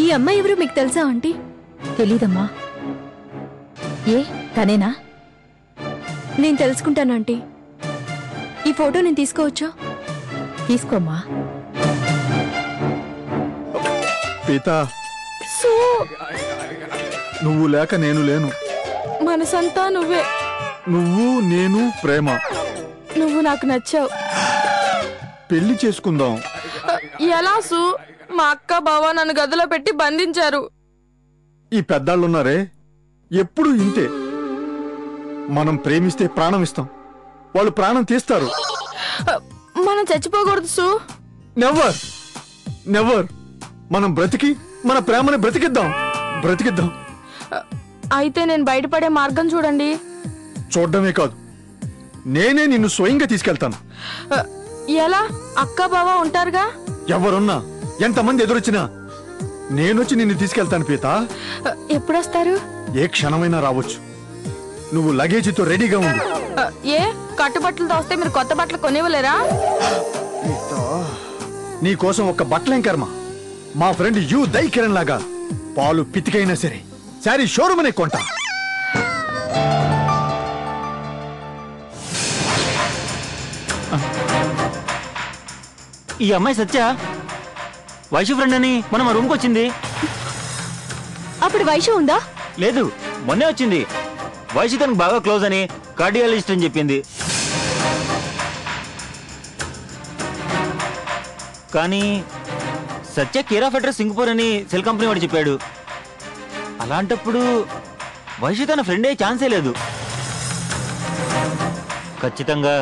ఈ అమ్మాయి ఎవరు మీకు తెలుసా ఆంటీ? తెలీదమ్మా. ఏ తనేనా? నేను తెలుసుకుంటాను ఆంటీ. ఈ ఫోటో నేను తీసుకోవచ్చా? తీసుకోమ్మా. పీతా, సో నువ్వు లేక నేను లేను. మనసంతా నువ్వే. నువ్వు నేను ప్రేమ. నువ్వు నాకు నచ్చావు. పెళ్లి చేసుకుందాం. ఎలా సు? మా అక్క బావ నన్ను గదిలో పెట్టి బంధించారు. ఈ పెద్దాళ్ళున్నారే ఎప్పుడు ఇంతే. మనం ప్రేమిస్తే ప్రాణం ఇస్తాం, వాళ్ళు ప్రాణం తీస్తారు. మనం చచ్చిపోకూడదు సు. Never never. మనం బ్రతికి మన ప్రేమని బ్రతికిద్దాం. అయితే నేను బయటపడే మార్గం చూడండి. చూడడమే కాదు, నేనే నిన్ను స్వయంగా తీసుకెళ్తాను. ఎలా? అక్క బావ ఉంటారుగా. ఎవరున్నా ఎంతమంది ఎదురొచ్చినా నేనొచ్చి నిన్ను తీసుకెళ్తాను పీత. ఎప్పుడొస్తారు? ఏ క్షణమైనా రావచ్చు. నువ్వు లగేజీతో రెడీగా ఉండు. ఏ కట్టుబట్టలతో వస్తే మీరు కొత్త బట్టలు కొనివ్వలేరా? నీ కోసం ఒక బట్టలేం కర్మ. మా ఫ్రెండ్ యూ దై కిరణ్ లాగా పాలు పితికైనా సరే శారీ షోరూమ్ అనే కొంటా. ఈ అమ్మాయి సత్య వైషు ఫ్రెండ్ అని మనం రూమ్కి వచ్చింది. అప్పుడు వైషు ఉందా? లేదు, మొన్నే వచ్చింది. వైషు తనకు బాగా క్లోజ్ అని కార్డియాలజిస్ట్ అని చెప్పింది. కానీ సత్య కేర్ ఆఫ్ అడ్రస్ సింగపూర్ అని సెల్ కంపెనీ వాడు చెప్పాడు. అలాంటప్పుడు వైషు తన ఫ్రెండ్ అయ్యే ఛాన్సే లేదు. ఖచ్చితంగా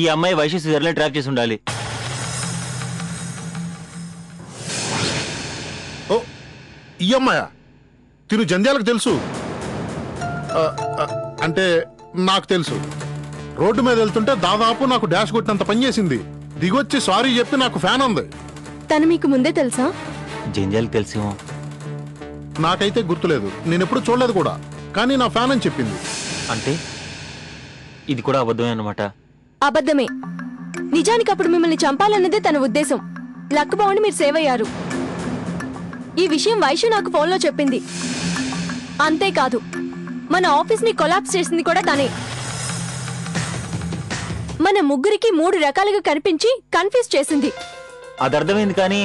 ఈ అమ్మాయి వైషు స్విట్జర్లాండ్ ట్రాప్ చేసి ఉండాలి. ఓ, ఈ అమ్మాయా? తిను జంధ్యాలకు తెలుసు. అంటే నాకు తెలుసు. రోడ్డు మీద వెళ్తుంటే దాదాపు నాకు డాష్ కొట్టినంత పని చేసింది. దిగొచ్చి సారీ చెప్పి నాకు ఫ్యాన్ ఉంది. తను మీకు ముందే తెలుసా? జంధ్యాలకు తెలిసేమో. నాకైతే గుర్తులేదు, నేను ఎప్పుడు చూడలేదు కూడా. కానీ నా ఫ్యాన్ అని చెప్పింది. అంటే ఇది కూడా అబద్ధమే అన్నమాట. అబద్ధమే. నిజానికి అప్పుడు మిమ్మల్ని చంపాలన్నదే తన ఉద్దేశం. లక్ బాగుండి మీరు సేవ్ అయ్యారు. ఈ విషయం వైషు నాకు ఫోన్లో చెప్పింది. అంతేకాదు, మన ఆఫీస్ ని కొలాప్స్ చేసింది కూడా తనే. మన ముగ్గురికి 3 రకాలుగా కనిపించి కన్ఫ్యూజ్ చేసింది. అది అర్థమైంది, కానీ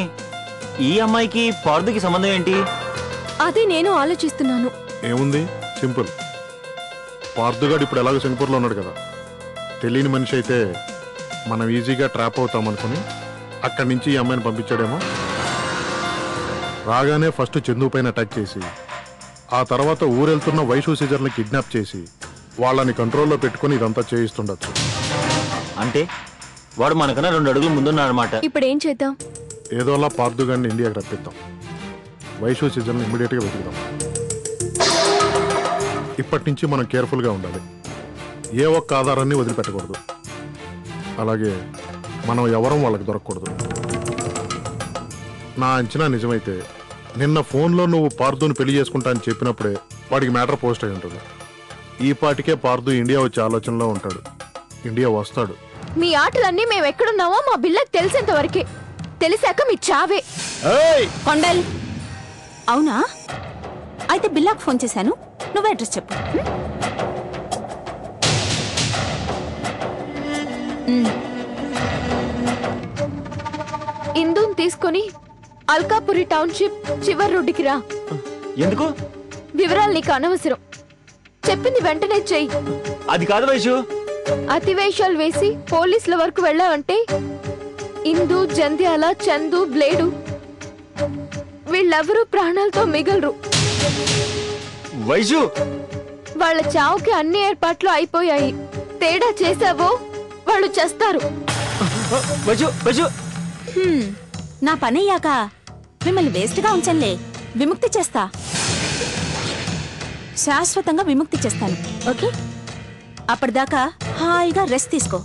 ఈ అమ్మాయికి పార్దుకి సంబంధం ఏంటి? అదే నేను ఆలోచిస్తున్నాను. ఏముంది, సింపుల్. పార్థుగాడు ఇప్పుడు ఎలాగో సింగపూర్లో ఉన్నాడు కదా. తెలియని మనిషి అయితే మనం ఈజీగా ట్రాప్ అవుతాం అనుకుని అక్కడి నుంచి ఈ అమ్మాయిని పంపించాడేమో. రాగానే ఫస్ట్ చందు పైన అటాక్ చేసి, ఆ తర్వాత ఊరెళ్తున్న వైషు సీజర్ని కిడ్నాప్ చేసి వాళ్ళని కంట్రోల్లో పెట్టుకుని ఇదంతా చేయిస్తుండొచ్చు. అంటే వాడు మనకన్నా 2 అడుగులు ముందున్నాడనమాట. ఇప్పుడు ఏం చేద్దాం? ఏదోలా పార్థుగాడిని ఇండియాకి రప్పిద్దాం. వైషు సీజర్ని ఇమ్మీడియట్గా వెతుకుదాం. ఇప్పటి నుంచి మనం కేర్ఫుల్గా ఉండాలి. ఏ ఒక్క ఆధారాన్ని వదిలిపెట్టకూడదు. అలాగే మనం ఎవరం వాళ్ళకి దొరకకూడదు. నా అంచనా నిజమైతే నిన్న ఫోన్లో నువ్వు పార్థుని పెళ్లి చేసుకుంటా అని చెప్పినప్పుడే వాడికి మ్యాటర్ పోస్ట్ అయి ఉంటుంది. ఈ పాటికే పార్థు ఇండియా వచ్చే ఆలోచనలో ఉంటాడు. ఇండియా వస్తాడు. మీ ఆటలన్నీ మేము ఎక్కడున్నామో మా బిల్లకి తెలిసేంత వరకే. తెలిసాక మీ చావే. కొండల్. అవునా? అయితే బిల్లాకు ఫోన్ చేశాను, నువ్వు అడ్రస్ చెప్పు. ఇందుని తీసుకుని అల్కాపురి టౌన్షిప్ చివరి రోడ్డుకి రా. ఎందుకు? వివరాలు నీకు అనవసరం. చెప్పింది వెంటనే చెయ్యి. అది కాదు వైషు. అతివేషాలు వేసి పోలీసుల వరకు వెళ్ళావంటే ఇందు, జంధ్యాల, చందు, బ్లేడు వీళ్ళెవరూ ప్రాణాలతో మిగలరు. వైషు, వాళ్ళ చావుకి అన్ని ఏర్పాట్లు అయిపోయాయి. తేడా చేసావో వాళ్ళు చేస్తారు. వైషు, వైషు. నా పనయ్యాక మిమ్మల్ని వేస్ట్గా ఉంచంలే, విముక్తి చేస్తా. శాశ్వతంగా విముక్తి చేస్తాను. ఓకే? అప్పటిదాకా హాయిగా రెస్ట్ తీసుకో.